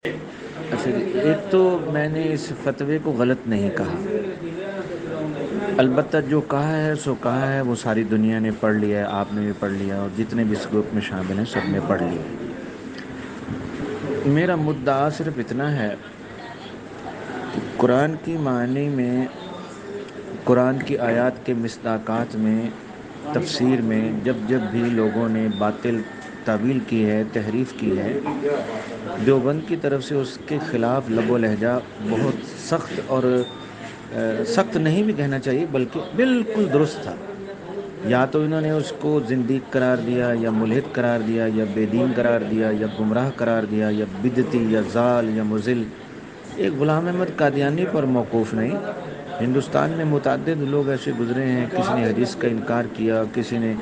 اچھا جی، ایک تو میں نے اس فتوے کو غلط نہیں کہا، البتہ جو کہا ہے سو کہا ہے، وہ ساری دنیا نے پڑھ لیا ہے، آپ نے بھی پڑھ لیا اور جتنے بھی اس گروپ میں شامل ہیں سب نے پڑھ لیا۔ میرا مدعا صرف اتنا ہے کہ قرآن کی معنی میں، قرآن کی آیات کے مصداقات میں، تفسیر میں جب جب بھی لوگوں نے باطل تعویل کی ہے، تحریف کی ہے، دیوبند کی طرف سے اس کے خلاف لب و لہجہ بہت سخت، اور سخت نہیں بھی کہنا چاہیے بلکہ بالکل درست تھا۔ یا تو انہوں نے اس کو زندیق قرار دیا، یا ملحد قرار دیا، یا بے دین قرار دیا، یا گمراہ قرار دیا، یا بدعتی، یا ضال، یا مضل۔ ایک غلام احمد قادیانی پر موقوف نہیں، ہندوستان میں متعدد لوگ ایسے گزرے ہیں، کسی نے حدیث کا انکار کیا، کسی نے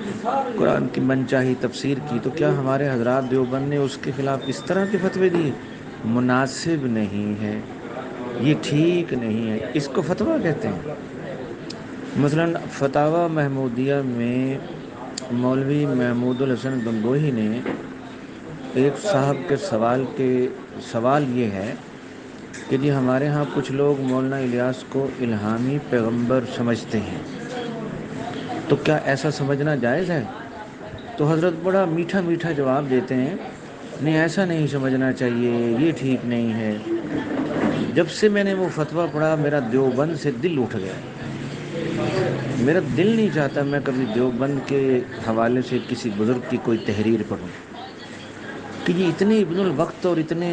قرآن کی من چاہی تفسیر کی، تو کیا ہمارے حضرات دیوبند نے اس کے خلاف اس طرح کے فتوے دیے؟ مناسب نہیں ہے، یہ ٹھیک نہیں ہے، اس کو فتویٰ کہتے ہیں۔ مثلاً فتاوی محمودیہ میں مولوی محمود الحسن گنگوہی نے ایک صاحب کے سوال یہ ہے کہ جی ہمارے ہاں کچھ لوگ مولانا الیاس کو الہامی پیغمبر سمجھتے ہیں، تو کیا ایسا سمجھنا جائز ہے؟ تو حضرت بڑا میٹھا میٹھا جواب دیتے ہیں، نہیں ایسا نہیں سمجھنا چاہیے، یہ ٹھیک نہیں ہے۔ جب سے میں نے وہ فتویٰ پڑھا میرا دیوبند سے دل اٹھ گیا، میرا دل نہیں چاہتا میں کبھی دیوبند کے حوالے سے کسی بزرگ کی کوئی تحریر پڑھوں، کہ یہ اتنے ابن الوقت اور اتنے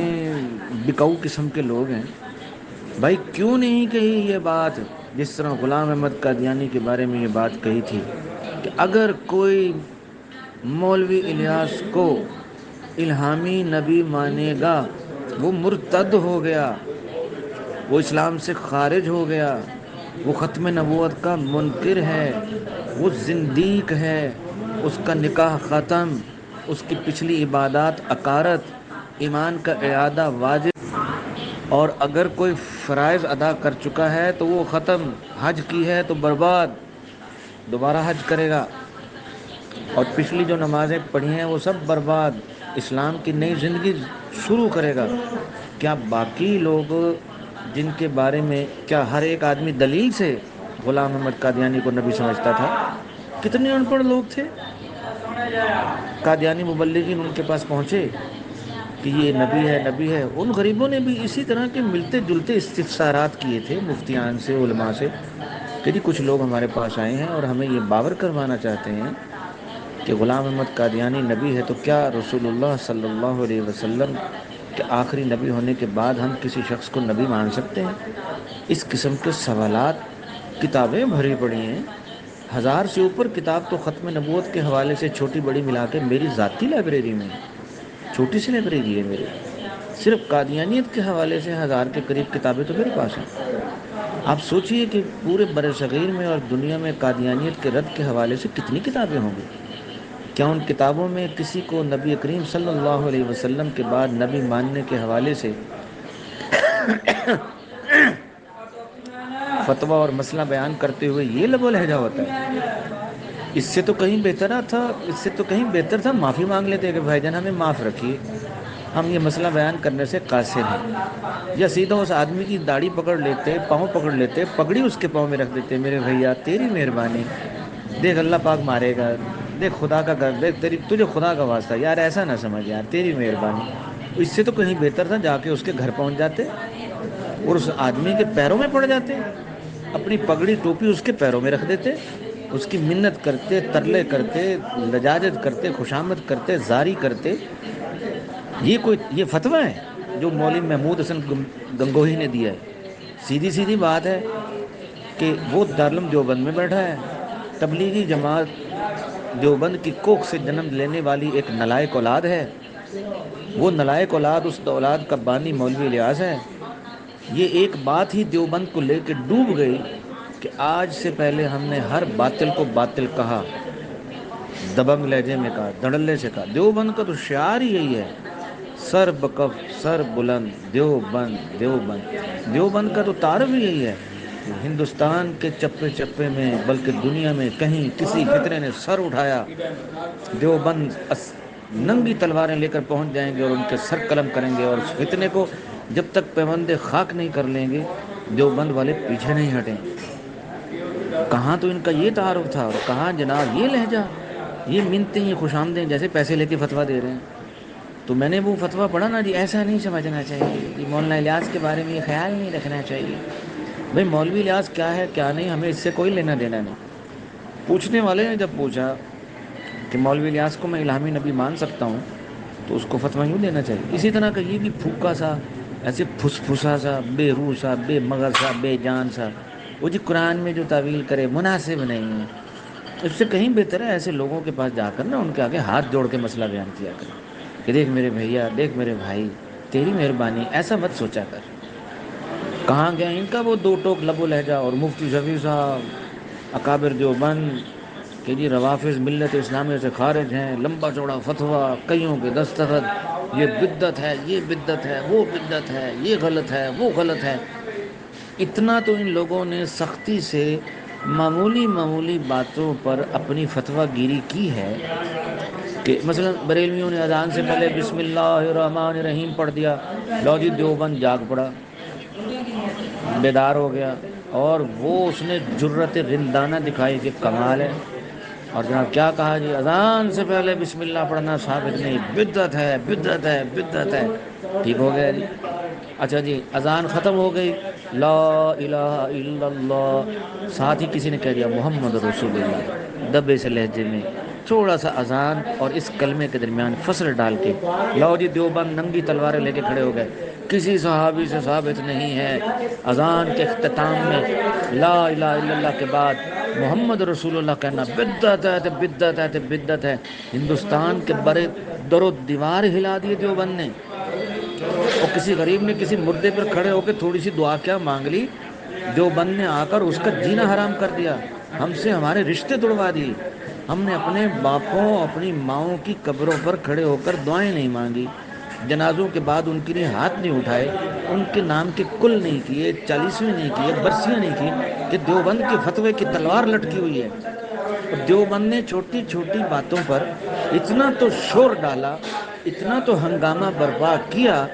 بکاؤ قسم کے لوگ ہیں۔ بھائی کیوں نہیں کہی یہ بات، جس طرح غلام احمد قادیانی کے بارے میں یہ بات کہی تھی کہ اگر کوئی مولوی الیاس کو الہامی نبی مانے گا وہ مرتد ہو گیا، وہ اسلام سے خارج ہو گیا، وہ ختم نبوت کا منکر ہے، وہ زندیق ہے، اس کا نکاح ختم، اس کی پچھلی عبادات اکارت، ایمان کا اعادہ واجب، اور اگر کوئی فرائض ادا کر چکا ہے تو وہ ختم، حج کی ہے تو برباد، دوبارہ حج کرے گا، اور پچھلی جو نمازیں پڑھی ہیں وہ سب برباد، اسلام کی نئی زندگی شروع کرے گا۔ کیا باقی لوگ جن کے بارے میں کیا ہر ایک آدمی دلیل سے غلام احمد قادیانی کو نبی سمجھتا تھا؟ کتنے ان پڑھ لوگ تھے، قادیانی مبلغین ان کے پاس پہنچے کہ یہ نبی ہے، نبی ہے، ان غریبوں نے بھی اسی طرح کے ملتے جلتے استفسارات کیے تھے مفتیان سے، علماء سے، کہ جی کچھ لوگ ہمارے پاس آئے ہیں اور ہمیں یہ باور کروانا چاہتے ہیں کہ غلام احمد قادیانی نبی ہے، تو کیا رسول اللہ صلی اللہ علیہ وسلم کہ آخری نبی ہونے کے بعد ہم کسی شخص کو نبی مان سکتے ہیں؟ اس قسم کے سوالات، کتابیں بھری پڑی ہیں، 1000 سے اوپر کتاب تو ختم نبوت کے حوالے سے چھوٹی بڑی ملا کے میری ذاتی لائبریری میں، چھوٹی سی لائبریری ہے میری، صرف قادیانیت کے حوالے سے 1000 کے قریب کتابیں تو میرے پاس ہیں۔ آپ سوچئے کہ پورے بر صغیر میں اور دنیا میں قادیانیت کے رد کے حوالے سے کتنی کتابیں ہوں گی؟ کیا ان کتابوں میں کسی کو نبی کریم صلی اللہ علیہ وسلم کے بعد نبی ماننے کے حوالے سے فتویٰ اور مسئلہ بیان کرتے ہوئے یہ لب و لہجہ ہوتا ہے؟ اس سے تو کہیں بہتر تھا معافی مانگ لیتے کہ بھائی جان ہمیں معاف رکھیے، ہم یہ مسئلہ بیان کرنے سے قاصر ہیں، یا سیدھا اس آدمی کی داڑھی پکڑ لیتے، پاؤں پکڑ لیتے، پگڑی اس کے پاؤں میں رکھ دیتے، میرے بھیا تیری مہربانی، دیکھ اللہ پاک مارے گا، دیکھ خدا کا گھر، دیکھ تجھے خدا کا واسطہ، یار ایسا نہ سمجھ، یار تیری مہربانی۔ اس سے تو کہیں بہتر تھا جا کے اس کے گھر پہنچ جاتے اور اس آدمی کے پیروں میں پڑ جاتے، اپنی پگڑی ٹوپی اس کے پیروں میں رکھ دیتے، اس کی منت کرتے، ترلے کرتے، لجاجت کرتے، خوشامد کرتے، زاری کرتے۔ یہ فتویٰ ہے جو مولوی محمود حسن گنگوہی نے دیا ہے؟ سیدھی سیدھی بات ہے کہ وہ دارالعلوم دیوبند میں بیٹھا ہے، تبلیغی جماعت دیوبند کی کوکھ سے جنم لینے والی ایک نلائق اولاد ہے، وہ نلائق اولاد، اس اولاد کا بانی مولوی الیاس ہے۔ یہ ایک بات ہی دیوبند کو لے کے ڈوب گئی کہ آج سے پہلے ہم نے ہر باطل کو باطل کہا، دبنگ لہجے میں کہا، دھڑلے سے کہا۔ دیوبند کا تو شعار ہی یہی ہے، سر بکف سر بلند دیوبند دیوبند، دیوبند کا تو تعارف ہی یہی ہے کہ ہندوستان کے چپے چپے میں بلکہ دنیا میں کہیں کسی فطرے نے سر اٹھایا، دیوبند ننگی تلواریں لے کر پہنچ جائیں گے اور ان کے سر قلم کریں گے، اور اس فتنے کو جب تک پیوند خاک نہیں کر لیں گے دیوبند والے پیچھے نہیں ہٹیں گے۔ کہاں تو ان کا یہ تعارف تھا اور کہاں جناب یہ لہجہ، یہ منتیں، یہ خوش آمدیں، جیسے پیسے لے کے فتویٰ دے رہے ہیں۔ تو میں نے وہ فتویٰ پڑھا نا جی، ایسا نہیں سمجھنا چاہیے، یہ مولانا الیاس کے بارے میں یہ خیال نہیں رکھنا چاہیے۔ بھئی مولوی الیاس کیا ہے کیا نہیں، ہمیں اس سے کوئی لینا دینا نہیں۔ پوچھنے والے نے جب پوچھا کہ مولوی الیاس کو میں الہامی نبی مان سکتا ہوں تو اس کو فتویٰ یوں دینا چاہیے۔ اسی طرح کا یہ بھی پھوکا سا، ایسے پھس پھسا سا، بے روح سا، بے مغز سا، بے جان سا، وہ جی قرآن میں جو تعویل کرے مناسب نہیں ہے۔ اس سے کہیں بہتر ہے ایسے لوگوں کے پاس جا کر نا ان کے آگے ہاتھ جوڑ کے مسئلہ بیان کیا کر کہ دیکھ میرے بھیا، دیکھ میرے بھائی، تیری مہربانی، ایسا مت سوچا کر۔ کہاں گیا ان کا وہ دو ٹوک لب و لہجہ، اور مفتی شفیع صاحب اکابر دیوبند کہ جی روافظ ملت اسلامیہ سے خارج ہیں، لمبا چوڑا فتویٰ، کئیوں کے دستخط، یہ بدعت ہے، یہ بدعت ہے، وہ بدعت ہے، یہ غلط ہے، وہ غلط ہے۔ اتنا تو ان لوگوں نے سختی سے معمولی معمولی باتوں پر اپنی فتویٰ گیری کی ہے کہ مثلا بریلویوں نے اذان سے پہلے بسم اللہ الرحمن الرحیم پڑھ دیا، لو جی دیوبند جاگ پڑا، بیدار ہو گیا، اور وہ اس نے جرت رندانہ دکھائی کہ کمال ہے، اور جناب کیا کہا جی اذان سے پہلے بسم اللہ پڑھنا ثابت نہیں، بدعت ہے، بدعت ہے، بدعت ہے۔ ٹھیک ہو گیا جی۔ اچھا جی اذان ختم ہو گئی، لا الہ الا اللہ، ساتھ ہی کسی نے کہہ دیا محمد رسول اللہ، دبے سے لہجے میں تھوڑا سا اذان اور اس کلمے کے درمیان فصل ڈال کے لو جی دیوبند ننگی تلواریں لے کے کھڑے ہو گئے۔ کسی صحابی سے ثابت نہیں ہے اذان کے اختتام میں لا الہ الا اللہ کے بعد محمد رسول اللہ کہنا، بدعت ہے، بدعت ہے، بدعت ہے۔ ہندوستان کے بڑے در و دیوار ہلا دیے دیوبند نے، اور کسی غریب نے کسی مردے پر کھڑے ہو کے تھوڑی سی دعا کیا مانگ لی، دیوبند نے آ کر اس کا جینا حرام کر دیا، ہم سے ہمارے رشتے توڑوا دیے۔ ہم نے اپنے باپوں اپنی ماؤں کی قبروں پر کھڑے ہو کر دعائیں نہیں مانگی، جنازوں کے بعد ان کے لیے ہاتھ نہیں اٹھائے، ان کے نام کے کل نہیں کیے، 40ویں نہیں کیے، برسیاں نہیں کی، کہ دیوبند کے فتوے کی تلوار لٹکی ہوئی ہے۔ اور دیوبند نے چھوٹی چھوٹی باتوں پر اتنا تو شور ڈالا، اتنا تو ہنگامہ برپا کیا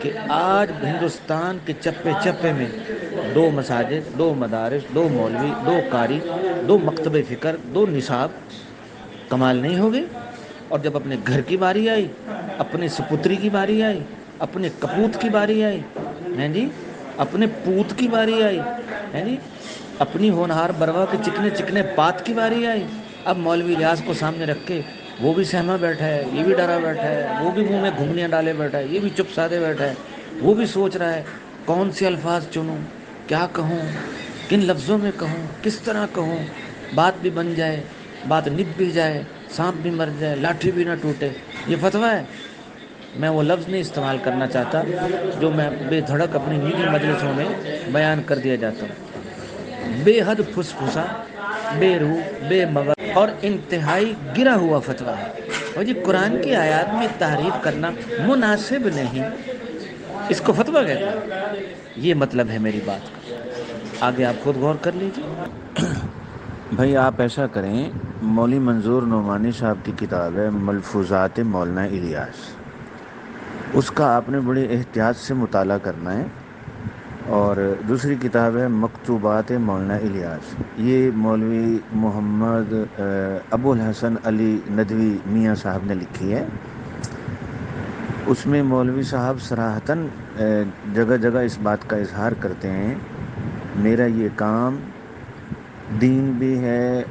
کہ آج ہندوستان کے چپے چپے میں 2 مساجد، 2 مدارس، 2 مولوی، 2 قاری، 2 مکتب فکر، 2 نصاب، کمال نہیں ہوگی؟ اور جب اپنے گھر کی باری آئی، اپنے سپتری کی باری آئی، اپنے کپوت کی باری آئی، ہیں جی، اپنے پوت کی باری آئی، ہیں جی، اپنی ہونہار بروا کے چکنے چکنے پات کی باری آئی، اب مولوی الیاس کو سامنے رکھ کے وہ بھی سہما بیٹھا ہے، یہ بھی ڈرا بیٹھا ہے، وہ بھی منہ میں گھنگریاں ڈالے بیٹھا ہے، یہ بھی چپ سادے بیٹھا ہے، وہ بھی سوچ رہا ہے کون سے الفاظ چنوں، کیا کہوں، کن لفظوں میں کہوں، کس طرح کہوں، بات بھی بن جائے، بات نب بھی جائے، سانپ بھی مر جائے، لاٹھی بھی نہ ٹوٹے۔ یہ فتویٰ ہے؟ میں وہ لفظ نہیں استعمال کرنا چاہتا جو میں بے دھڑک اپنی نجی مجلسوں میں بیان کر دیا جاتا ہوں۔ بے حد پھس پھسا، بے روح، بے مغز اور انتہائی گرا ہوا فتویٰ ہے۔ اور یہ قرآن کی آیات میں تعریف کرنا مناسب نہیں، اس کو فتویٰ کہتے ہیں۔ یہ مطلب ہے میری بات کا، آگے آپ خود غور کر لیجیے۔ بھائی آپ ایسا کریں، مولوی منظور نعمانی صاحب کی کتاب ہے ملفوظات مولانا الیاس، اس کا آپ نے بڑی احتیاط سے مطالعہ کرنا ہے، اور دوسری کتاب ہے مکتوبات مولانا الیاس، یہ مولوی محمد ابو الحسن علی ندوی میاں صاحب نے لکھی ہے۔ اس میں مولوی صاحب صراحتاً جگہ جگہ اس بات کا اظہار کرتے ہیں میرا یہ کام دین بھی ہے،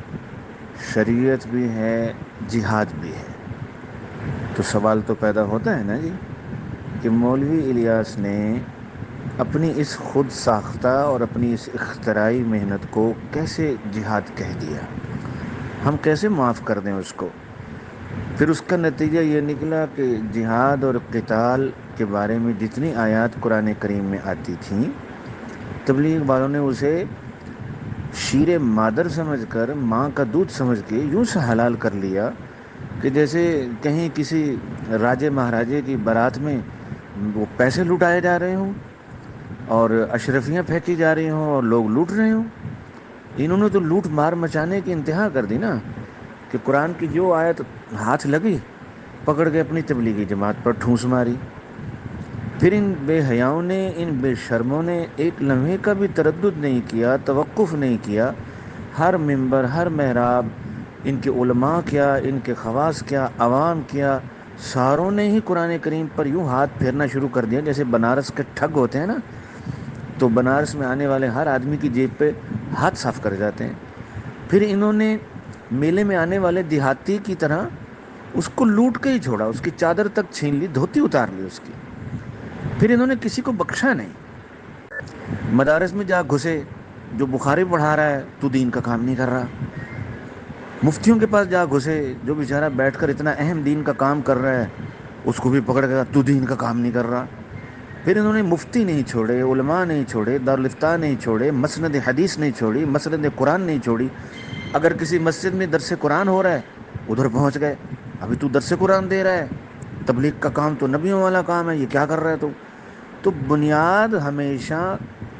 شریعت بھی ہے، جہاد بھی ہے۔ تو سوال تو پیدا ہوتا ہے نا جی کہ مولوی الیاس نے اپنی اس خود ساختہ اور اپنی اس اختراعی محنت کو کیسے جہاد کہہ دیا، ہم کیسے معاف کر دیں اس کو؟ پھر اس کا نتیجہ یہ نکلا کہ جہاد اور قتال کے بارے میں جتنی آیات قرآن کریم میں آتی تھیں، تبلیغ والوں نے اسے شیر مادر سمجھ کر، ماں کا دودھ سمجھ کے یوں سے حلال کر لیا کہ جیسے کہیں کسی راجے مہاراجے کی بارات میں وہ پیسے لٹائے جا رہے ہوں اور اشرفیاں پھینکی جا رہی ہوں اور لوگ لوٹ رہے ہوں۔ انہوں نے تو لوٹ مار مچانے کی انتہا کر دی نا، کہ قرآن کی جو آیت ہاتھ لگی پکڑ کے اپنی تبلیغی جماعت پر ٹھونس ماری۔ پھر ان بے حیاؤں نے، ان بے شرموں نے ایک لمحے کا بھی تردد نہیں کیا، توقف نہیں کیا۔ ہر منبر، ہر محراب، ان کے علماء کیا، ان کے خواص کیا، عوام کیا، ساروں نے ہی قرآن کریم پر یوں ہاتھ پھیرنا شروع کر دیا جیسے بنارس کے ٹھگ ہوتے ہیں نا، تو بنارس میں آنے والے ہر آدمی کی جیب پہ ہاتھ صاف کر جاتے ہیں۔ پھر انہوں نے میلے میں آنے والے دیہاتی کی طرح اس کو لوٹ کے ہی چھوڑا، اس کی چادر تک چھین لی، دھوتی اتار لی اس کی۔ پھر انہوں نے کسی کو بخشا نہیں۔ مدارس میں جا گھسے، جو بخاری پڑھا رہا ہے تو دین کا کام نہیں کر رہا۔ مفتیوں کے پاس جا گھسے، جو بیچارہ بیٹھ کر اتنا اہم دین کا کام کر رہا ہے اس کو بھی پکڑ کے تو دین کا کام نہیں کر رہا۔ پھر انہوں نے مفتی نہیں چھوڑے، علماء نہیں چھوڑے، دارالفتہ نہیں چھوڑے، مسند حدیث نہیں چھوڑی، مسند قرآن نہیں چھوڑی۔ اگر کسی مسجد میں درس قرآن ہو رہا ہے ادھر پہنچ گئے، ابھی تو درس قرآن دے رہا ہے، تبلیغ کا کام تو نبیوں والا کام ہے، یہ کیا کر رہا ہے تو بنیاد ہمیشہ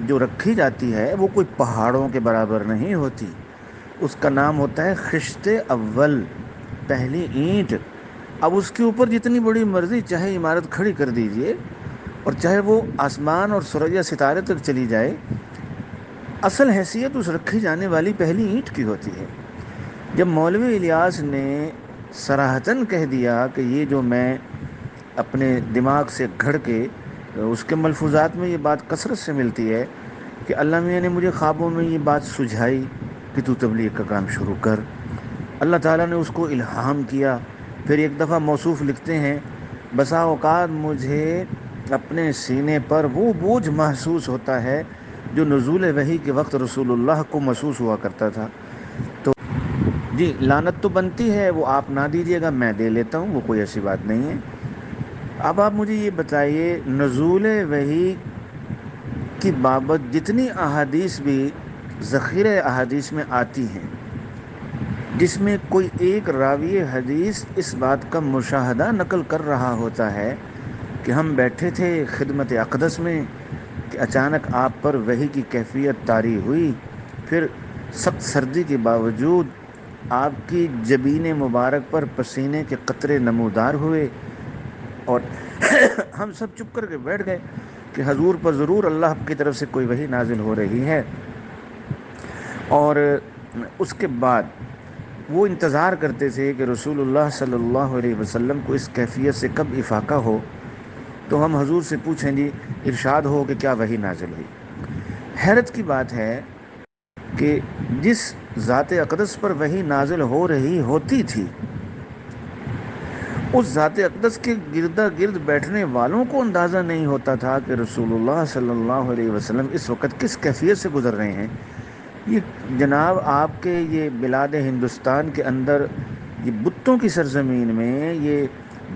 جو رکھی جاتی ہے وہ کوئی پہاڑوں کے برابر نہیں ہوتی، اس کا نام ہوتا ہے خشت اول، پہلی اینٹ۔ اب اس کے اوپر جتنی بڑی مرضی چاہے عمارت کھڑی کر دیجئے اور چاہے وہ آسمان اور سورج ستارے تک چلی جائے، اصل حیثیت اس رکھی جانے والی پہلی اینٹ کی ہوتی ہے۔ جب مولوی الیاس نے صراحتاً کہہ دیا کہ یہ جو میں اپنے دماغ سے گھڑ کے، اس کے ملفوظات میں یہ بات کثرت سے ملتی ہے کہ اللہ میاں نے مجھے خوابوں میں یہ بات سجھائی کہ تو تبلیغ کا کام شروع کر، اللہ تعالیٰ نے اس کو الہام کیا۔ پھر ایک دفعہ موصوف لکھتے ہیں بسا اوقات مجھے اپنے سینے پر وہ بوجھ محسوس ہوتا ہے جو نزول وحی کے وقت رسول اللہ کو محسوس ہوا کرتا تھا۔ تو جی لعنت تو بنتی ہے، وہ آپ نہ دیجیے گا، میں دے لیتا ہوں، وہ کوئی ایسی بات نہیں ہے۔ اب آپ مجھے یہ بتائیے، نزول وحی کی بابت جتنی احادیث بھی ذخیرہ احادیث میں آتی ہیں، جس میں کوئی ایک راوی حدیث اس بات کا مشاہدہ نقل کر رہا ہوتا ہے کہ ہم بیٹھے تھے خدمت اقدس میں کہ اچانک آپ پر وحی کی کیفیت طاری ہوئی، پھر سخت سردی کے باوجود آپ کی جبین مبارک پر پسینے کے قطرے نمودار ہوئے اور ہم سب چپ کر کے بیٹھ گئے کہ حضور پر ضرور اللہ کی طرف سے کوئی وحی نازل ہو رہی ہے۔ اور اس کے بعد وہ انتظار کرتے تھے کہ رسول اللہ صلی اللہ علیہ وسلم کو اس کیفیت سے کب افاقہ ہو تو ہم حضور سے پوچھیں جی ارشاد ہو کہ کیا وحی نازل ہوئی۔ حیرت کی بات ہے کہ جس ذات اقدس پر وحی نازل ہو رہی ہوتی تھی، اس ذات اقدس کے گردا گرد بیٹھنے والوں کو اندازہ نہیں ہوتا تھا کہ رسول اللہ صلی اللہ علیہ وسلم اس وقت کس کیفیت سے گزر رہے ہیں۔ یہ جناب آپ کے یہ بلاد ہندوستان کے اندر، یہ بتوں کی سرزمین میں، یہ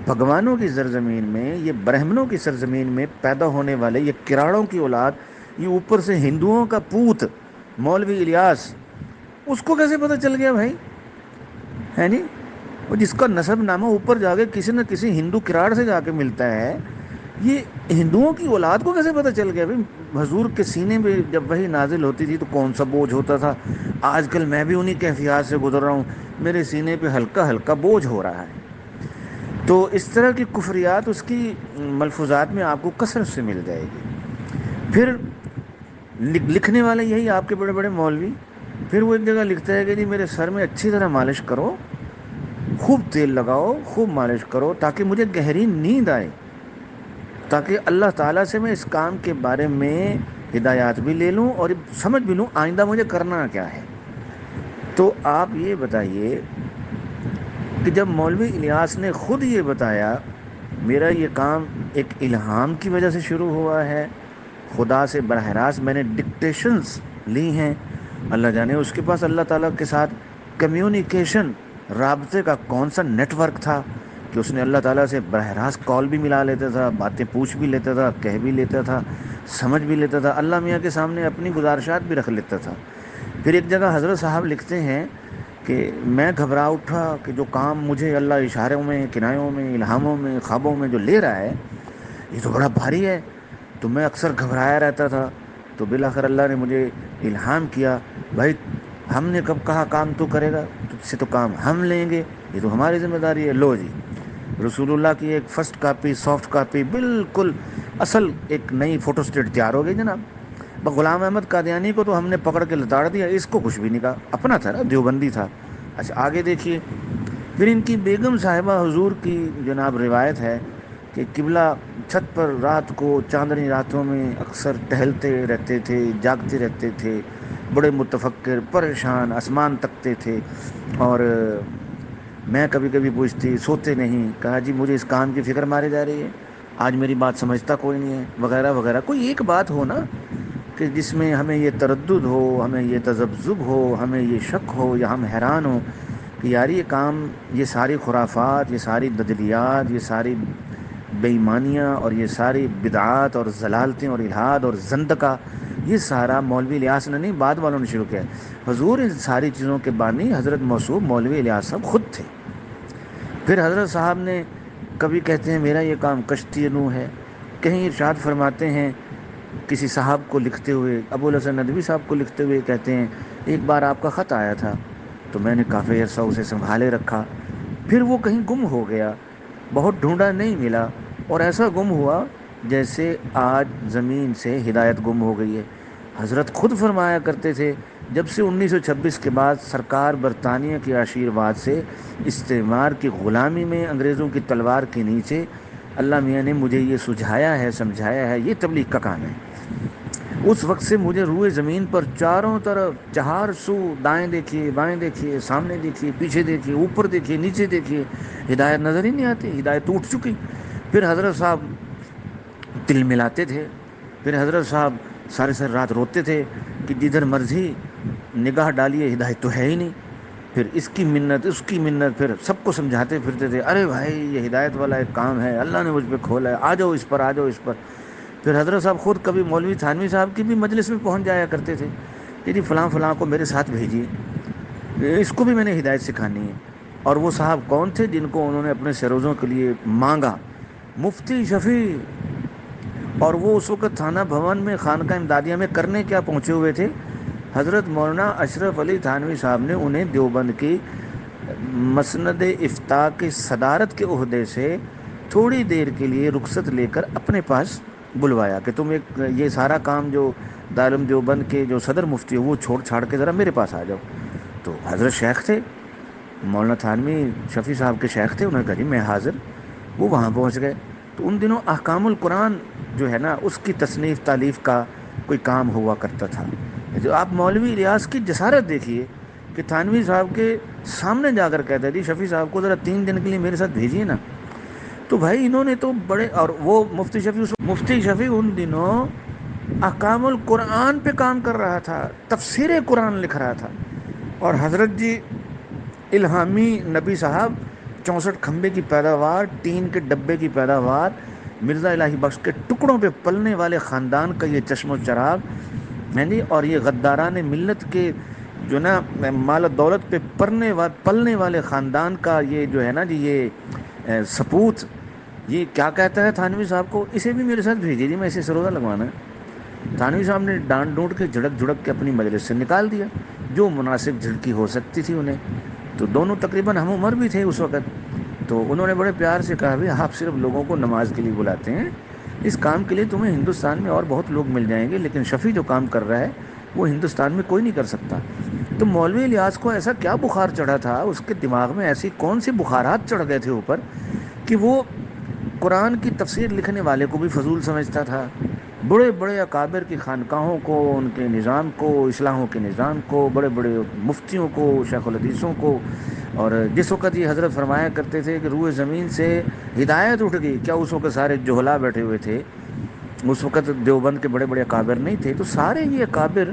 بھگوانوں کی سرزمین میں، یہ برہمنوں کی سرزمین میں پیدا ہونے والے یہ کراڑوں کی اولاد، یہ اوپر سے ہندوؤں کا پوت مولوی الیاس، اس کو کیسے پتہ چل گیا بھائی؟ ہے نہیں، وہ جس کا نسب نامہ اوپر جا کے کسی نہ کسی ہندو کراڑ سے جا کے ملتا ہے، یہ ہندوؤں کی اولاد کو کیسے پتہ چل گیا بھائی؟ حضور کے سینے میں جب وحی نازل ہوتی تھی تو کون سا بوجھ ہوتا تھا؟ آج کل میں بھی انہی کیفیات سے گزر رہا ہوں، میرے سینے پہ ہلکا ہلکا بوجھ ہو رہا ہے۔ تو اس طرح کی کفریات اس کی ملفوظات میں آپ کو کثرت سے مل جائے گی۔ پھر لکھنے والے یہی آپ کے بڑے بڑے مولوی، پھر وہ ایک جگہ لکھتا ہے کہ جی میرے سر میں اچھی طرح مالش کرو، خوب تیل لگاؤ، خوب مالش کرو تاکہ مجھے گہری نیند آئے، تاکہ اللہ تعالیٰ سے میں اس کام کے بارے میں ہدایات بھی لے لوں اور سمجھ بھی لوں آئندہ مجھے کرنا کیا ہے۔ تو آپ یہ بتائیے کہ جب مولوی الیاس نے خود یہ بتایا میرا یہ کام ایک الہام کی وجہ سے شروع ہوا ہے، خدا سے براہ راست میں نے ڈکٹیشنز لی ہیں، اللہ جانے اس کے پاس اللہ تعالیٰ کے ساتھ کمیونیکیشن، رابطے کا کون سا نیٹ ورک تھا کہ اس نے اللہ تعالیٰ سے براہ راست کال بھی ملا لیتا تھا، باتیں پوچھ بھی لیتا تھا، کہہ بھی لیتا تھا، سمجھ بھی لیتا تھا، اللہ میاں کے سامنے اپنی گزارشات بھی رکھ لیتا تھا۔ پھر ایک جگہ حضرت صاحب لکھتے ہیں کہ میں گھبرا اٹھا کہ جو کام مجھے اللہ اشاروں میں، کنایوں میں، الہاموں میں، خوابوں میں جو لے رہا ہے یہ تو بڑا بھاری ہے، تو میں اکثر گھبرایا رہتا تھا۔ تو بالآخر اللہ نے مجھے الہام کیا، بھائی ہم نے کب کہا کام تو کرے گا، تجھ سے تو کام ہم لیں گے، یہ تو ہماری ذمہ داری ہے، لو جی رسول اللہ کی ایک فرسٹ کاپی، سافٹ کاپی، بالکل اصل ایک نئی فوٹو اسٹیٹ تیار ہو گئی جناب۔ غلام احمد قادیانی کو تو ہم نے پکڑ کے لتاڑ دیا، اس کو کچھ بھی نہیں کہا، اپنا تھا نا، دیوبندی تھا۔ اچھا آگے دیکھیے، پھر ان کی بیگم صاحبہ حضور کی جناب روایت ہے کہ قبلہ چھت پر رات کو چاندنی راتوں میں اکثر ٹہلتے رہتے تھے، جاگتے رہتے تھے، بڑے متفکر، پریشان، آسمان تکتے تھے۔ اور میں کبھی کبھی پوچھتی سوتے نہیں، کہا جی مجھے اس کام کی فکر مارے جا رہی ہے، آج میری بات سمجھتا کوئی نہیں ہے، وغیرہ وغیرہ۔ کوئی ایک بات ہو نا کہ جس میں ہمیں یہ تردد ہو، ہمیں یہ تذبذب ہو، ہمیں یہ شک ہو یا ہم حیران ہوں کہ یار یہ کام، یہ ساری خرافات، یہ ساری دجلیات، یہ ساری بے ایمانیاں اور یہ ساری بدعات اور ضلالتیں اور الحاد اور زندقہ، یہ سارا مولوی الیاس نے نہیں، بعد والوں نے شروع کیا۔ حضور ان ساری چیزوں کے بانی حضرت موصوف مولوی الیاس صاحب خود تھے۔ پھر حضرت صاحب نے کبھی کہتے ہیں میرا یہ کام کشتی نو ہے، کہیں ارشاد فرماتے ہیں کسی صاحب کو لکھتے ہوئے، ابو الحسن ندوی صاحب کو لکھتے ہوئے کہتے ہیں ایک بار آپ کا خط آیا تھا تو میں نے کافی عرصہ اسے سنبھالے رکھا، پھر وہ کہیں گم ہو گیا، بہت ڈھونڈا نہیں ملا، اور ایسا گم ہوا جیسے آج زمین سے ہدایت گم ہو گئی ہے۔ حضرت خود فرمایا کرتے تھے جب سے 1926 کے بعد سرکار برطانیہ کے آشیرواد سے استعمار کی غلامی میں انگریزوں کی تلوار کے نیچے اللہ میاں نے مجھے یہ سجھایا ہے، سمجھایا ہے، یہ تبلیغ کا کام ہے۔ اس وقت سے مجھے روئے زمین پر چاروں طرف چہار سو، دائیں دیکھیے، بائیں دیکھیے، سامنے دیکھیے، پیچھے دیکھیے، اوپر دیکھیے، نیچے دیکھیے، ہدایت نظر ہی نہیں آتی، ہدایت ٹوٹ چکی۔ پھر حضرت صاحب دل ملاتے تھے، پھر حضرت صاحب سارے سر رات روتے تھے کہ جدھر مرضی نگاہ ڈالیے ہدایت تو ہے ہی نہیں۔ پھر اس کی منت، اس کی منت، پھر سب کو سمجھاتے پھرتے تھے ارے بھائی یہ ہدایت والا ایک کام ہے، اللہ نے مجھ پہ کھولا ہے، آ جاؤ اس پر، آ جاؤ اس پر۔ پھر حضرت صاحب خود کبھی مولوی تھانوی صاحب کی بھی مجلس میں پہنچ جایا کرتے تھے کہ جی فلاں فلاں کو میرے ساتھ بھیجیے، اس کو بھی میں نے ہدایت سکھانی ہے۔ اور وہ صاحب کون تھے جن کو انہوں نے اپنے سروزوں کے لیے مانگا؟ مفتی شفیع۔ اور وہ اس وقت تھانہ بھون میں خانقاہ امدادیہ میں کرنے کیا پہنچے ہوئے تھے؟ حضرت مولانا اشرف علی تھانوی صاحب نے انہیں دیوبند کی مسند افتاء کی صدارت کے عہدے سے تھوڑی دیر کے لیے رخصت لے کر اپنے پاس بلوایا کہ تم ایک یہ سارا کام جو دارالعلوم دیوبند کے جو صدر مفتی ہو وہ چھوڑ چھاڑ کے ذرا میرے پاس آ جاؤ۔ تو حضرت شیخ تھے، مولانا تھانوی شفیع صاحب کے شیخ تھے، انہوں نے کہا جی میں حاضر۔ وہ وہاں پہنچ گئے تو ان دنوں احکام القرآن جو ہے نا اس کی تصنیف تالیف کا کوئی کام ہوا کرتا تھا۔ جو آپ مولوی الیاس کی جسارت دیکھیے کہ تھانوی صاحب کے سامنے جا کر کہتا ہے جی شفیع صاحب کو ذرا 3 دن کے لیے میرے ساتھ بھیجیے نا۔ تو بھائی انہوں نے تو بڑے، اور وہ مفتی شفیع ان دنوں احکام القرآن پہ کام کر رہا تھا، تفسیر قرآن لکھ رہا تھا، اور حضرت جی الہامی نبی صاحب 64 کھمبے کی پیداوار، ٹین کے ڈبے کی پیداوار، مرزا الہی بخش کے ٹکڑوں پہ پلنے والے خاندان کا یہ چشم و چراغ، اور یہ غداران ملت کے جو نا مال و دولت پہ پلنے والے خاندان کا یہ جو ہے نا جی یہ سپوت، یہ کیا کہتا ہے تھانوی صاحب کو اسے بھی میرے ساتھ بھیجیے جی، میں اسے سروزہ لگوانا ہے۔ تھانوی صاحب نے ڈانٹ ڈونٹ کے جھڑک جھڑک کے اپنی مجلس سے نکال دیا، جو مناسب جھڑکی ہو سکتی تھی انہیں، تو دونوں تقریباً ہم عمر بھی تھے اس وقت۔ تو انہوں نے بڑے پیار سے کہا بھی آپ صرف لوگوں کو نماز کے لیے بلاتے ہیں، اس کام کے لیے تمہیں ہندوستان میں اور بہت لوگ مل جائیں گے، لیکن شفیع جو کام کر رہا ہے وہ ہندوستان میں کوئی نہیں کر سکتا۔ تو مولوی الیاس کو ایسا کیا بخار چڑھا تھا، اس کے دماغ میں ایسی کون سی بخارات چڑھ گئے تھے اوپر کہ وہ قرآن کی تفسیر لکھنے والے کو بھی فضول سمجھتا تھا، بڑے بڑے اکابر کی خانقاہوں کو، ان کے نظام کو، اصلاحوں کے نظام کو، بڑے بڑے مفتیوں کو، شیخ الحدیثوں کو۔ اور جس وقت یہ حضرت فرمایا کرتے تھے کہ روئے زمین سے ہدایت اٹھ گئی، کیا اس وقت سارے جہلا بیٹھے ہوئے تھے؟ اس وقت دیوبند کے بڑے بڑے اکابر نہیں تھے، تو سارے یہ اکابر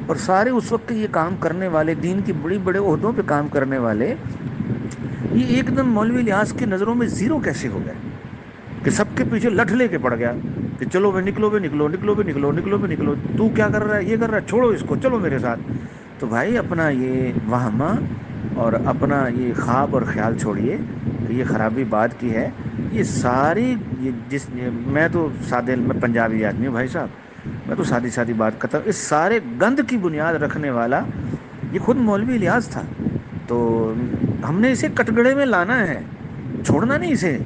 اور سارے اس وقت کے یہ کام کرنے والے، دین کی بڑی بڑے عہدوں پہ کام کرنے والے، یہ ایک دم مولوی الیاس کی نظروں میں زیرو کیسے ہو گئے کہ سب کے پیچھے لٹھ لے کے پڑ گیا کہ چلو بھائی نکلو بھائی، نکلو نکلو بھائی، نکلو نکلو بھائی، نکلو، تو کیا کر رہا ہے، یہ کر رہا ہے، چھوڑو اس کو، چلو میرے ساتھ۔ تو بھائی اپنا یہ وہمہ اور اپنا یہ خواب اور خیال چھوڑیے کہ یہ خرابی بات کی ہے، یہ ساری میں تو سادے، میں پنجابی آدمی ہوں بھائی صاحب، میں تو سادی سادی بات کرتا ہوں، اس سارے گند کی بنیاد رکھنے والا یہ خود مولوی الیاس تھا۔ تو ہم نے اسے کٹگڑے میں لانا ہے، چھوڑنا نہیں اسے،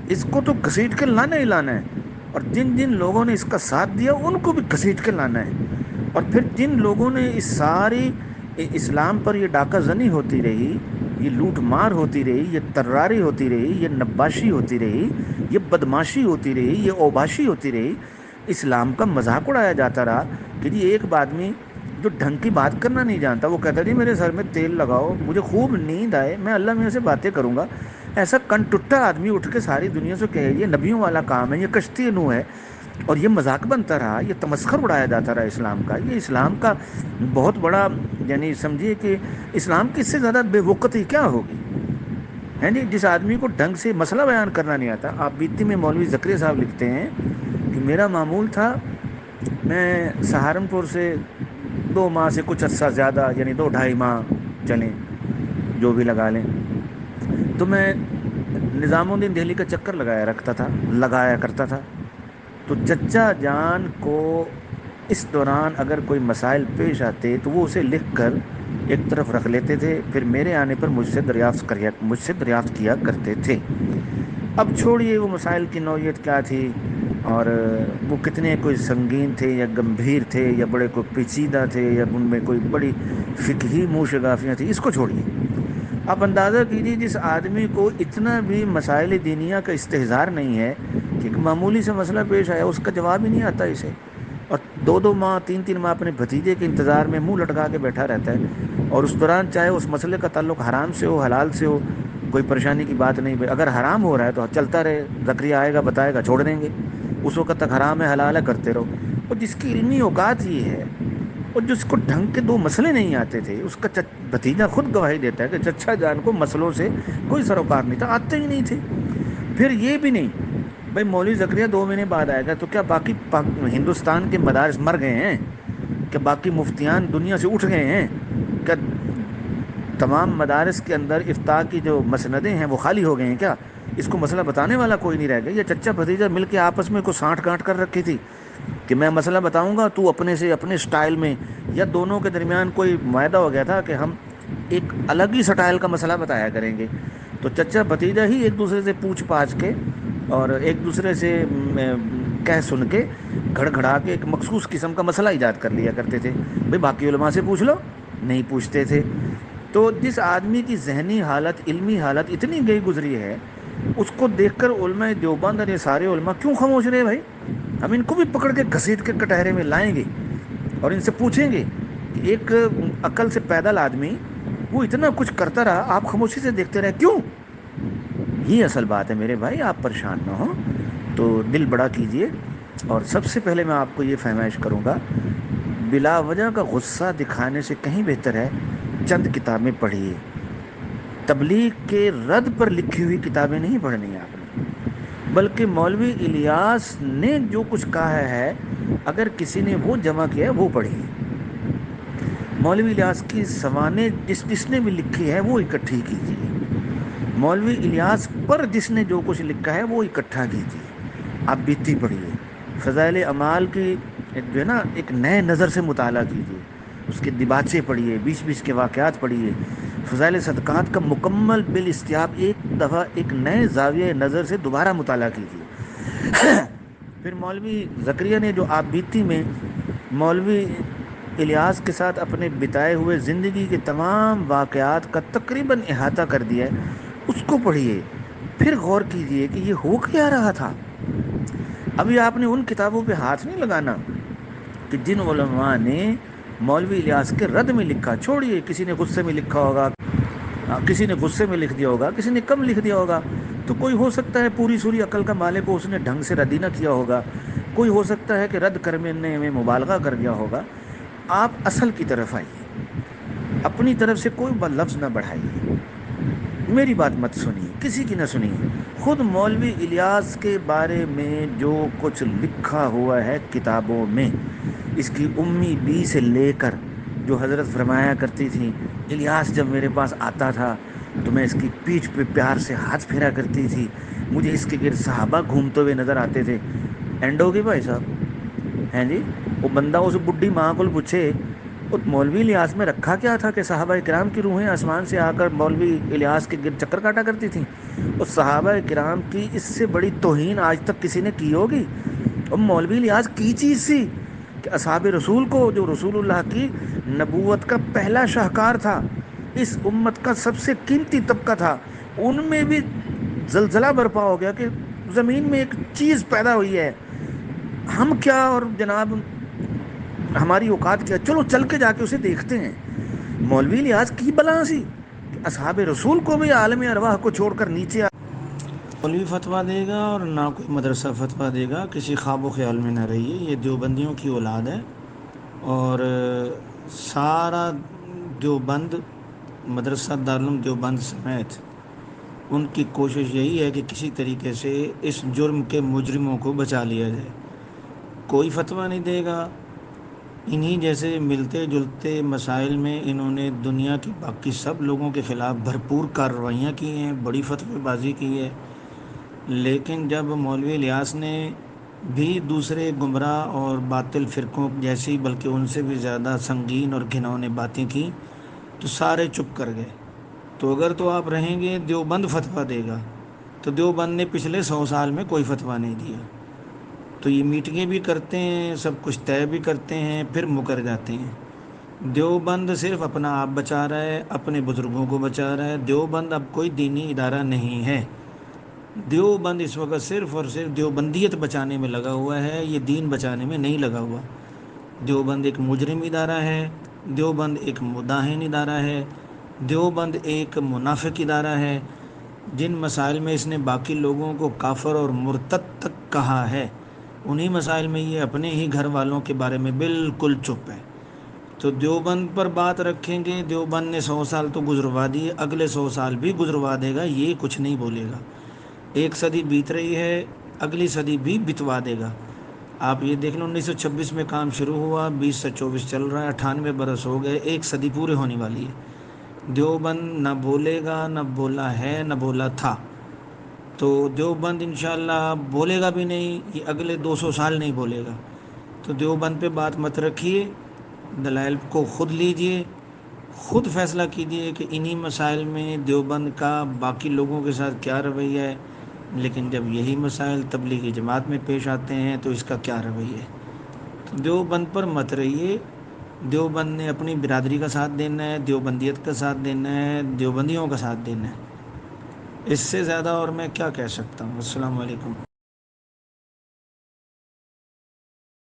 اس کو تو گھسیٹ کے لانا ہی لانا ہے، اور جن جن لوگوں نے اس کا ساتھ دیا ان کو بھی گھسیٹ کے لانا ہے، اور پھر جن لوگوں نے اس ساری اسلام پر یہ ڈاکہ زنی ہوتی رہی، یہ لوٹ مار ہوتی رہی، یہ تراری ہوتی رہی، یہ نباشی ہوتی رہی، یہ بدماشی ہوتی رہی، یہ اوباشی ہوتی رہی، اسلام کا مذاق اڑایا جاتا رہا کہ جی ایک آدمی جو ڈھنگ کی بات کرنا نہیں جانتا وہ کہتا جی میرے سر میں تیل لگاؤ، مجھے خوب نیند آئے، میں اللہ میاں سے باتیں کروں گا، ایسا کن ٹٹا آدمی اٹھ کے ساری دنیا سے کہے یہ نبیوں والا کام ہے، یہ کشتی نو ہے، اور یہ مذاق بنتا رہا، یہ تمسخر اڑایا جاتا رہا اسلام کا، یہ اسلام کا بہت بڑا، یعنی سمجھیے کہ اسلام کی اس سے زیادہ بے وقتی کیا ہوگی، ہیں جی، جس آدمی کو ڈھنگ سے مسئلہ بیان کرنا نہیں آتا۔ آپ بیتی میں مولوی زکریا صاحب لکھتے ہیں کہ میرا معمول تھا، میں سہارنپور سے 2 ماہ سے کچھ عرصہ زیادہ، یعنی 2-2.5 ماہ چلیں جو بھی لگا لیں، تو میں نظام الدین دہلی کا چکر لگایا کرتا تھا، تو چچا جان کو اس دوران اگر کوئی مسائل پیش آتے تو وہ اسے لکھ کر ایک طرف رکھ لیتے تھے، پھر میرے آنے پر مجھ سے دریافت کیا کرتے تھے۔ اب چھوڑیے وہ مسائل کی نوعیت کیا تھی اور وہ کتنے کوئی سنگین تھے یا گمبھیر تھے یا بڑے کوئی پیچیدہ تھے یا ان میں کوئی بڑی فقہی موشگافیاں تھیں، اس کو چھوڑیے۔ آپ اندازہ کیجیے جس آدمی کو اتنا بھی مسائل دینیہ کا استحضار نہیں ہے کہ ایک معمولی سے مسئلہ پیش آیا اس کا جواب ہی نہیں آتا اسے، اور 2-2 ماہ 3-3 ماہ اپنے بھتیجے کے انتظار میں منہ لٹکا کے بیٹھا رہتا ہے، اور اس دوران چاہے اس مسئلے کا تعلق حرام سے ہو حلال سے ہو کوئی پریشانی کی بات نہیں، اگر حرام ہو رہا ہے تو چلتا رہے، زکریا آئے گا بتائے گا چھوڑ دیں گے، اس وقت تک حرام ہے حلال ہے کرتے رہو۔ اور جس کی علمی اوقات یہ ہے اور جس کو ڈھنگ کے 2 مسئلے نہیں آتے تھے، اس کا بھتیجا خود گواہی دیتا ہے کہ چچا جان کو مسئلوں سے کوئی سروکار نہیں تھا، آتے ہی نہیں تھے۔ پھر یہ بھی نہیں بھائی مولوی زکریا 2 مہینے بعد آئے گا تو کیا باقی ہندوستان کے مدارس مر گئے ہیں؟ کیا باقی مفتیان دنیا سے اٹھ گئے ہیں؟ کیا تمام مدارس کے اندر افتاء کی جو مسندیں ہیں وہ خالی ہو گئے ہیں کیا؟ اس کو مسئلہ بتانے والا کوئی نہیں رہ گیا؟ یہ چچا بھتیجا مل کے آپس میں کوئی سانٹھ گانٹھ کر رکھی تھی کہ میں مسئلہ بتاؤں گا تو اپنے سے اپنے سٹائل میں، یا دونوں کے درمیان کوئی معاہدہ ہو گیا تھا کہ ہم ایک الگ ہی سٹائل کا مسئلہ بتایا کریں گے؟ تو چچا بھتیجا ہی ایک دوسرے سے پوچھ پاچھ کے اور ایک دوسرے سے کہہ سن کے گھڑ گھڑا کے ایک مخصوص قسم کا مسئلہ ایجاد کر لیا کرتے تھے۔ بھئی باقی علماء سے پوچھ لو، نہیں پوچھتے تھے۔ تو جس آدمی کی ذہنی حالت، علمی حالت اتنی گئی گزری ہے، اس کو دیکھ کر علماء دیوبند اور یہ سارے علماء کیوں خاموش رہے بھائی؟ ہم ان کو بھی پکڑ کے گھسیٹ کے کٹہرے میں لائیں گے اور ان سے پوچھیں گے کہ ایک عقل سے پیدل آدمی وہ اتنا کچھ کرتا رہا، آپ خاموشی سے دیکھتے رہے کیوں؟ یہ اصل بات ہے میرے بھائی، آپ پریشان نہ ہوں، تو دل بڑا کیجئے، اور سب سے پہلے میں آپ کو یہ فرمائش کروں گا، بلا وجہ کا غصہ دکھانے سے کہیں بہتر ہے چند کتابیں پڑھیے۔ تبلیغ کے رد پر لکھی ہوئی کتابیں نہیں پڑھنی آپ نے، بلکہ مولوی الیاس نے جو کچھ کہا ہے اگر کسی نے وہ جمع کیا ہے وہ پڑھیے۔ مولوی الیاس کی سوانح جس نے بھی لکھی ہے وہ اکٹھی کیجیے، مولوی الیاس پر جس نے جو کچھ لکھا ہے وہ اکٹھا کیجیے۔ آپ بیتی پڑھیے، فضائل اعمال کی جو ہے نا ایک نئے نظر سے مطالعہ کیجیے، اس کے دیباچے پڑھیے، بیچ بیچ کے واقعات پڑھیے، فضائل صدقات کا مکمل بالاستیاب ایک دفعہ ایک نئے زاویہ نظر سے دوبارہ مطالعہ کیجیے۔ پھر مولوی زکریا نے جو آپ بیتی میں مولوی الیاس کے ساتھ اپنے بتائے ہوئے زندگی کے تمام واقعات کا تقریباً احاطہ کر دیا ہے، اس کو پڑھیے، پھر غور کیجئے کہ یہ ہو کیا رہا تھا۔ ابھی آپ نے ان کتابوں پہ ہاتھ نہیں لگانا کہ جن علماء نے مولوی الیاس کے رد میں لکھا، چھوڑیے کسی نے غصے میں لکھا ہوگا، کسی نے غصے میں لکھ دیا ہوگا، کسی نے کم لکھ دیا ہوگا، تو کوئی ہو سکتا ہے پوری سوری عقل کا مالک ہو، اس نے ڈھنگ سے رد ہی نہ کیا ہوگا، کوئی ہو سکتا ہے کہ رد کرنے میں مبالغہ کر دیا ہوگا۔ آپ اصل کی طرف آئیے، اپنی طرف سے کوئی لفظ نہ بڑھائیے، میری بات مت سنیے، کسی کی نہ سنیے، خود مولوی الیاس کے بارے میں جو کچھ لکھا ہوا ہے کتابوں میں، اس کی امی بی سے لے کر جو حضرت فرمایا کرتی تھی الیاس جب میرے پاس آتا تھا تو میں اس کی پیٹھ پہ پیار سے ہاتھ پھیرا کرتی تھی، مجھے اس کے گرد صحابہ گھومتے ہوئے نظر آتے تھے۔ اینڈ ہوگی بھائی صاحب، ہیں جی، وہ بندہ اس بڈھی ماں کو پوچھے مولوی الیاس میں رکھا کیا تھا کہ صحابہ کرام کی روحیں آسمان سے آ کر مولوی الیاس کے گرد چکر کاٹا کرتی تھیں؟ اور صحابہ کرام کی اس سے بڑی توہین آج تک کسی نے کی ہوگی؟ اور مولوی الیاس کی چیز سی کہ اصحاب رسول کو، جو رسول اللہ کی نبوت کا پہلا شاہکار تھا، اس امت کا سب سے قیمتی طبقہ تھا، ان میں بھی زلزلہ برپا ہو گیا کہ زمین میں ایک چیز پیدا ہوئی ہے، ہم کیا اور جناب ہماری اوقات کیا، چلو چل کے جا کے اسے دیکھتے ہیں۔ مولوی الیاس کی بلا سی کہ اصحاب رسول کو بھی عالم ارواح کو چھوڑ کر نیچے مولوی فتویٰ دے گا اور نہ کوئی مدرسہ فتویٰ دے گا، کسی خواب و خیال میں نہ رہیے، یہ دیوبندیوں کی اولاد ہے۔ اور سارا دیوبند، مدرسہ دارالعلوم دیوبند سمیت ان کی کوشش یہی ہے کہ کسی طریقے سے اس جرم کے مجرموں کو بچا لیا جائے۔ کوئی فتویٰ نہیں دے گا۔ انہی جیسے ملتے جلتے مسائل میں انہوں نے دنیا کی باقی سب لوگوں کے خلاف بھرپور کارروائیاں کی ہیں، بڑی فتوی بازی کی ہے، لیکن جب مولوی الیاس نے بھی دوسرے گمراہ اور باطل فرقوں جیسی بلکہ ان سے بھی زیادہ سنگین اور گھنونے باتیں کی تو سارے چپ کر گئے۔ تو اگر تو آپ رہیں گے دیوبند فتویٰ دے گا، تو دیوبند نے پچھلے 100 سال میں کوئی فتویٰ نہیں دیا، تو یہ میٹنگیں بھی کرتے ہیں، سب کچھ طے بھی کرتے ہیں، پھر مکر جاتے ہیں۔ دیوبند صرف اپنا آپ بچا رہا ہے، اپنے بزرگوں کو بچا رہا ہے۔ دیوبند اب کوئی دینی ادارہ نہیں ہے۔ دیوبند اس وقت صرف اور صرف دیوبندیت بچانے میں لگا ہوا ہے، یہ دین بچانے میں نہیں لگا ہوا۔ دیوبند ایک مجرم ادارہ ہے، دیوبند ایک مداہن ادارہ ہے، دیوبند ایک منافق ادارہ ہے۔ جن مسائل میں اس نے باقی لوگوں کو کافر اور مرتد تک کہا ہے، انہی مسائل میں یہ اپنے ہی گھر والوں کے بارے میں بالکل چپ ہے۔ تو دیوبند پر بات رکھیں گے، دیوبند نے 100 سال تو گزروا دیے، اگلے 100 سال بھی گزروا دے گا، یہ کچھ نہیں بولے گا۔ ایک صدی بیت رہی ہے، اگلی صدی بھی بتوا دے گا۔ آپ یہ دیکھ لو، 1926 میں کام شروع ہوا، 20 سے 24 چل رہا ہے، 98 برس ہو گئے، ایک صدی پورے ہونے والی ہے۔ دیوبند نہ بولے گا، نہ بولا ہے، نہ بولا تھا۔ تو دیوبند انشاءاللہ بولے گا بھی نہیں، یہ اگلے 200 سال نہیں بولے گا۔ تو دیوبند پہ بات مت رکھیے، دلائل کو خود لیجئے، خود فیصلہ کیجئے کہ انہی مسائل میں دیوبند کا باقی لوگوں کے ساتھ کیا رویہ ہے، لیکن جب یہی مسائل تبلیغی جماعت میں پیش آتے ہیں تو اس کا کیا رویہ ہے۔ تو دیوبند پر مت رہیے، دیوبند نے اپنی برادری کا ساتھ دینا ہے، دیوبندیت کا ساتھ دینا ہے، دیوبندیوں کا ساتھ دینا ہے۔ اس سے زیادہ اور میں کیا کہہ سکتا ہوں۔ السلام علیکم۔